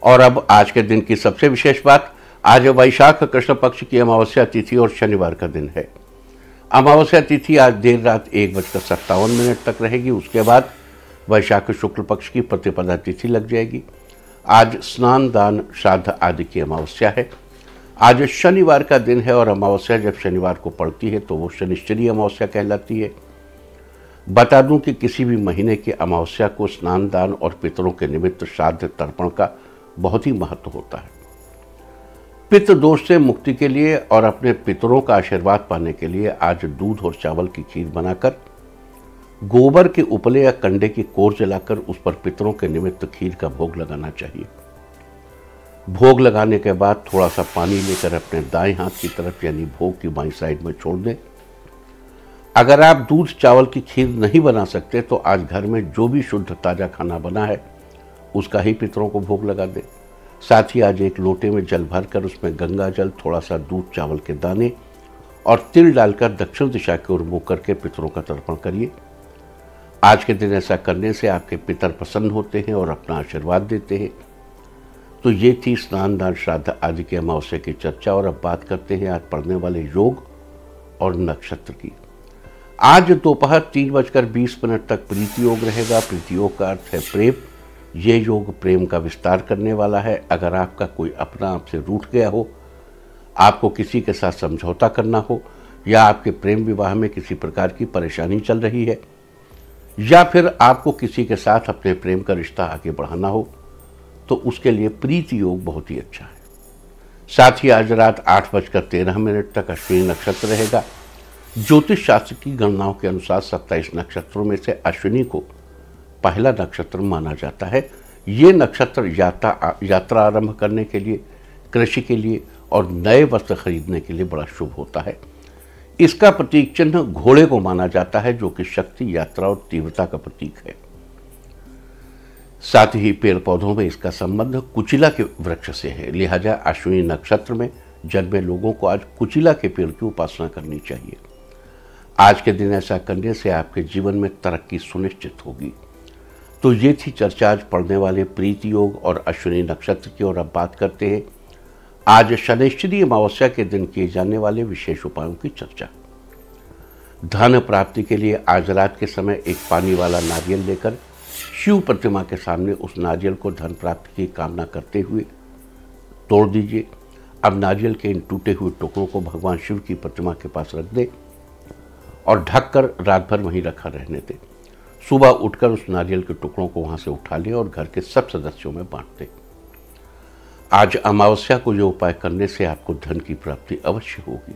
और अब आज के दिन की सबसे विशेष बात, आज वैशाख कृष्ण पक्ष की अमावस्या तिथि और शनिवार का दिन है। अमावस्या तिथि आज देर रात 1:57 तक रहेगी। उसके बाद वैशाख शुक्ल पक्ष की प्रतिपदा तिथि लग जाएगी। आज स्नान दान श्राद्ध आदि की अमावस्या है। आज शनिवार का दिन है और अमावस्या जब शनिवार को पड़ती है तो वो शनिश्चरी अमावस्या कहलाती है। बता दूं कि किसी भी महीने की अमावस्या को स्नान दान और पितरों के निमित्त श्राद्ध तर्पण का बहुत ही महत्व होता है। पितृ दोष से मुक्ति के लिए और अपने पितरों का आशीर्वाद पाने के लिए आज दूध और चावल की खीर बनाकर, गोबर के उपले या कंडे की कोर जलाकर उस पर पितरों के निमित्त खीर का भोग लगाना चाहिए। भोग लगाने के बाद थोड़ा सा पानी लेकर अपने दाएं हाथ की तरफ यानी भोग की बाईं साइड में छोड़ दें। अगर आप दूध चावल की खीर नहीं बना सकते तो आज घर में जो भी शुद्ध ताज़ा खाना बना है उसका ही पितरों को भोग लगा दें। साथ ही आज एक लोटे में जल भरकर उसमें गंगा जल, थोड़ा सा दूध चावल के दाने और तिल डालकर दक्षिण दिशा की ओर मुँह करके पितरों का तर्पण करिए। आज के दिन ऐसा करने से आपके पितर प्रसन्न होते हैं और अपना आशीर्वाद देते हैं। तो ये थी स्नान दान श्राद्ध आदि के अमावस्या की चर्चा। और अब बात करते हैं आज पढ़ने वाले योग और नक्षत्र की। आज दोपहर 3:20 तक प्रीति योग रहेगा। प्रीति योग का अर्थ है प्रेम। ये योग प्रेम का विस्तार करने वाला है। अगर आपका कोई अपना आपसे रूठ गया हो, आपको किसी के साथ समझौता करना हो, या आपके प्रेम विवाह में किसी प्रकार की परेशानी चल रही है, या फिर आपको किसी के साथ अपने प्रेम का रिश्ता आगे बढ़ाना हो, तो उसके लिए प्रीति योग बहुत ही अच्छा है। साथ ही आज रात 8:13 तक अश्विनी नक्षत्र रहेगा। ज्योतिष शास्त्र की गणनाओं के अनुसार 27 नक्षत्रों में से अश्विनी को पहला नक्षत्र माना जाता है। ये नक्षत्र यात्रा आरंभ करने के लिए, कृषि के लिए और नए वस्त्र खरीदने के लिए बड़ा शुभ होता है। इसका प्रतीक चिन्ह घोड़े को माना जाता है, जो कि शक्ति, यात्रा और तीव्रता का प्रतीक है। साथ ही पेड़ पौधों में इसका संबंध कुचिला के वृक्ष से है। लिहाजा अश्विनी नक्षत्र में जन्मे लोगों को आज कुचिला के पेड़ की उपासना करनी चाहिए। आज के दिन ऐसा करने से आपके जीवन में तरक्की सुनिश्चित होगी। तो ये थी चर्चा आज पढ़ने वाले प्रीति योग और अश्विनी नक्षत्र की। और अब बात करते हैं आज शनिश्चरी अमावस्या के दिन किए जाने वाले विशेष उपायों की चर्चा। धन प्राप्ति के लिए आज रात के समय एक पानी वाला नारियल लेकर शिव प्रतिमा के सामने उस नारियल को धन प्राप्ति की कामना करते हुए तोड़ दीजिए। अब नारियल के इन टूटे हुए टुकड़ों को भगवान शिव की प्रतिमा के पास रख दें और ढककर रात भर वहीं रखा रहने दें। सुबह उठकर उस नारियल के टुकड़ों को वहां से उठा लें और घर के सब सदस्यों में बांट दें। आज अमावस्या को ये उपाय करने से आपको धन की प्राप्ति अवश्य होगी।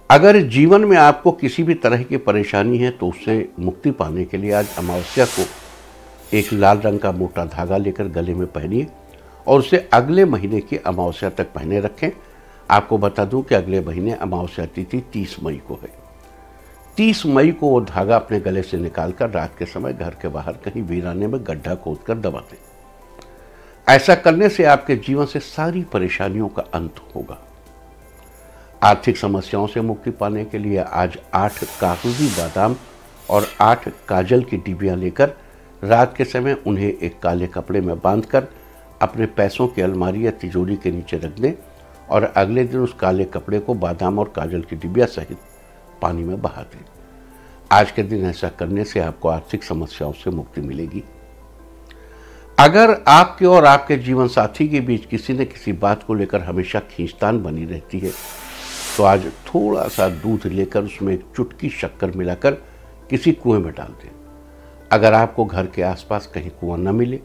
अगर जीवन में आपको किसी भी तरह की परेशानी है तो उससे मुक्ति पाने के लिए आज अमावस्या को एक लाल रंग का मोटा धागा लेकर गले में पहनिए और उसे अगले महीने की अमावस्या तक पहने रखें। आपको बता दूं कि अगले महीने अमावस्या तिथि 30 मई को है। 30 मई को वो धागा अपने गले से निकालकर रात के समय घर के बाहर कहीं वीराने में गड्ढा खोदकर दबा दें। ऐसा करने से आपके जीवन से सारी परेशानियों का अंत होगा। आर्थिक समस्याओं से मुक्ति पाने के लिए आज 8 कागजी बादाम और 8 काजल की डिबियां लेकर रात के समय उन्हें एक काले कपड़े में बांधकर अपने पैसों की अलमारी या तिजोरी के नीचे रख दें और अगले दिन उस काले कपड़े को बादाम और काजल की डिबिया सहित पानी में बहा दें। आज के दिन ऐसा करने से आपको आर्थिक समस्याओं से मुक्ति मिलेगी। अगर आपके और आपके जीवन साथी के बीच किसी न किसी बात को लेकर हमेशा खींचतान बनी रहती है तो आज थोड़ा सा दूध लेकर उसमें एक चुटकी शक्कर मिलाकर किसी कुएं में डाल दें। अगर आपको घर के आसपास कहीं कुआं न मिले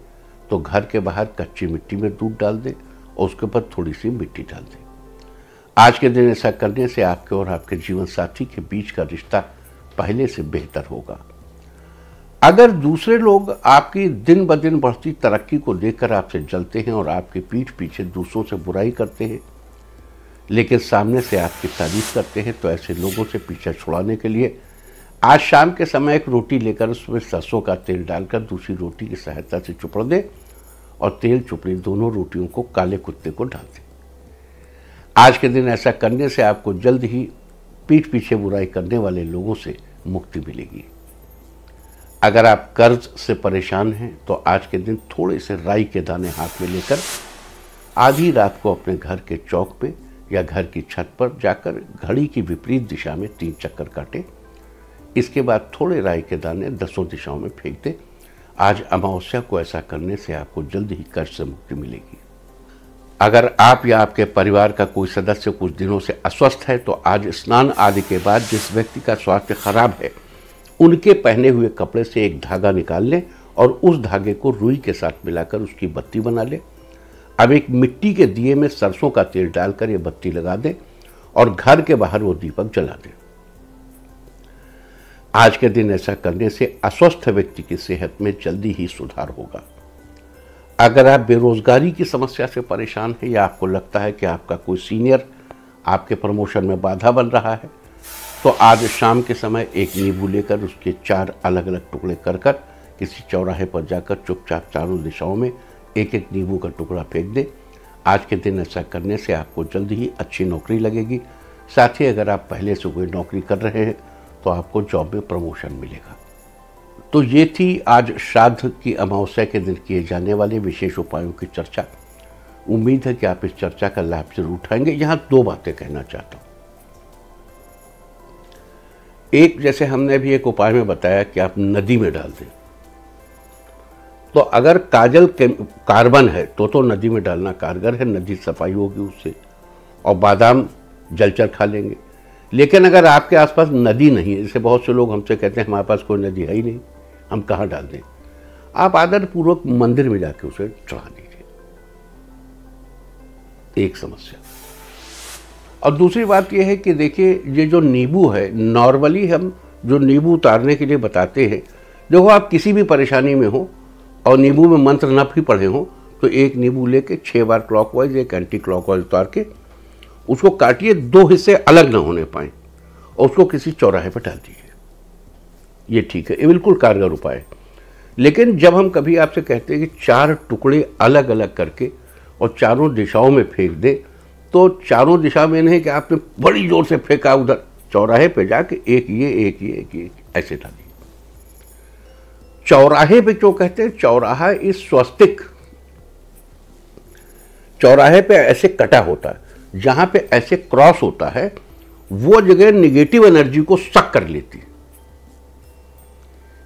तो घर के बाहर कच्ची मिट्टी में दूध डाल दें और उसके ऊपर थोड़ी सी मिट्टी डाल दें। आज के दिन ऐसा करने से आपके और आपके जीवन साथी के बीच का रिश्ता पहले से बेहतर होगा। अगर दूसरे लोग आपकी दिन ब दिन बढ़ती तरक्की को देखकर आपसे जलते हैं और आपकी पीठ पीछे दूसरों से बुराई करते हैं लेकिन सामने से आपकी तारीफ करते हैं, तो ऐसे लोगों से पीछा छुड़ाने के लिए आज शाम के समय एक रोटी लेकर उसमें सरसों का तेल डालकर दूसरी रोटी की सहायता से चुपड़ दें और तेल चुपड़ी दोनों रोटियों को काले कुत्ते को डाल दें। आज के दिन ऐसा करने से आपको जल्द ही पीठ पीछे बुराई करने वाले लोगों से मुक्ति मिलेगी। अगर आप कर्ज से परेशान हैं तो आज के दिन थोड़े से राई के दाने हाथ में लेकर आधी रात को अपने घर के चौक पे या घर की छत पर जाकर घड़ी की विपरीत दिशा में 3 चक्कर काटें। इसके बाद थोड़े राई के दाने 10 दिशाओं में फेंक दें। आज अमावस्या को ऐसा करने से आपको जल्द ही कर्ज से मुक्ति मिलेगी। अगर आप या आपके परिवार का कोई सदस्य कुछ दिनों से अस्वस्थ है तो आज स्नान आदि के बाद जिस व्यक्ति का स्वास्थ्य खराब है उनके पहने हुए कपड़े से एक धागा निकाल लें और उस धागे को रुई के साथ मिलाकर उसकी बत्ती बना लें। अब एक मिट्टी के दिए में सरसों का तेल डालकर ये बत्ती लगा दें और घर के बाहर वो दीपक जला दें। आज के दिन ऐसा करने से अस्वस्थ व्यक्ति की सेहत में जल्दी ही सुधार होगा। अगर आप बेरोजगारी की समस्या से परेशान हैं या आपको लगता है कि आपका कोई सीनियर आपके प्रमोशन में बाधा बन रहा है तो आज शाम के समय एक नींबू लेकर उसके 4 अलग अलग टुकड़े कर किसी चौराहे पर जाकर चुपचाप चारों दिशाओं में एक एक नींबू का टुकड़ा फेंक दें। आज के दिन ऐसा करने से आपको जल्द ही अच्छी नौकरी लगेगी। साथ ही अगर आप पहले से कोई नौकरी कर रहे हैं तो आपको जॉब में प्रमोशन मिलेगा। तो ये थी आज श्राद्ध की अमावस्या के दिन किए जाने वाले विशेष उपायों की चर्चा। उम्मीद है कि आप इस चर्चा का लाभ जरूर उठाएंगे। यहाँ 2 बातें कहना चाहता हूँ। एक, जैसे हमने भी एक उपाय में बताया कि आप नदी में डाल दें, तो अगर काजल कार्बन है तो नदी में डालना कारगर है, नदी सफाई होगी उससे, और बादाम जलचर खा लेंगे। लेकिन अगर आपके आसपास नदी नहीं है, जैसे बहुत से लोग हमसे कहते हैं हमारे पास कोई नदी है ही नहीं, हम कहाँ डाल दें, आप आदरपूर्वक मंदिर में जाके उसे चढ़ा दीजिए। एक समस्या। और दूसरी बात यह है कि देखिए, ये जो नींबू है, नॉर्मली हम जो नींबू उतारने के लिए बताते हैं, देखो आप किसी भी परेशानी में हो और नींबू में मंत्र न भी पढ़े हो तो एक नींबू लेके 6 बार क्लॉकवाइज एक एंटी क्लॉकवाइज उतार के उसको काटिए, 2 हिस्से अलग ना होने पाए और उसको किसी चौराहे पर डाल दीजिए। ये ठीक है, ये बिल्कुल कारगर उपाय है। लेकिन जब हम कभी आपसे कहते हैं कि 4 टुकड़े अलग अलग करके और चारों दिशाओं में फेंक दे, तो चारों दिशा में नहीं कि आपने बड़ी जोर से फेंका, उधर चौराहे पे जाके एक ये एक ये एक ये ऐसे डालिए। चौराहे पे जो कहते हैं, चौराहा इस स्वस्तिक, चौराहे पे ऐसे कटा होता है, जहां पे ऐसे क्रॉस होता है वो जगह निगेटिव एनर्जी को सक कर लेती है।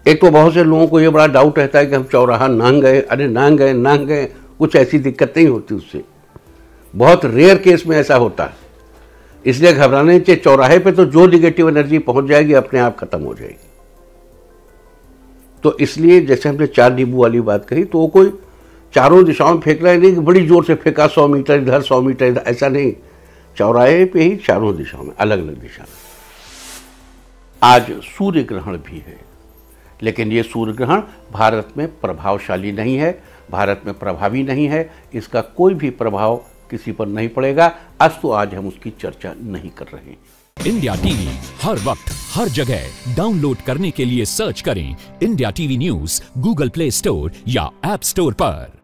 एक तो बहुत से लोगों को ये बड़ा डाउट रहता है कि हम चौराहा नांग गए, अरे नांग गए, कुछ ऐसी दिक्कत नहीं होती उससे। बहुत रेयर केस में ऐसा होता है, इसलिए घबराने चाहिए। चौराहे पे तो जो निगेटिव एनर्जी पहुंच जाएगी अपने आप खत्म हो जाएगी। तो इसलिए जैसे हमने 4 नींबू वाली बात कही, तो वो कोई चारों दिशाओं में फेंकना ही नहीं कि बड़ी जोर से फेंका 100 मीटर इधर 100 मीटर इधर, ऐसा नहीं। चौराहे पे ही चारों दिशाओं में, अलग अलग दिशा में। आज सूर्य ग्रहण भी है, लेकिन ये सूर्य ग्रहण भारत में प्रभावशाली नहीं है, भारत में प्रभावी नहीं है, इसका कोई भी प्रभाव किसी पर नहीं पड़ेगा। आज तो आज हम उसकी चर्चा नहीं कर रहे हैं। इंडिया टीवी हर वक्त हर जगह डाउनलोड करने के लिए सर्च करें India TV news Google play store या ऐप स्टोर पर।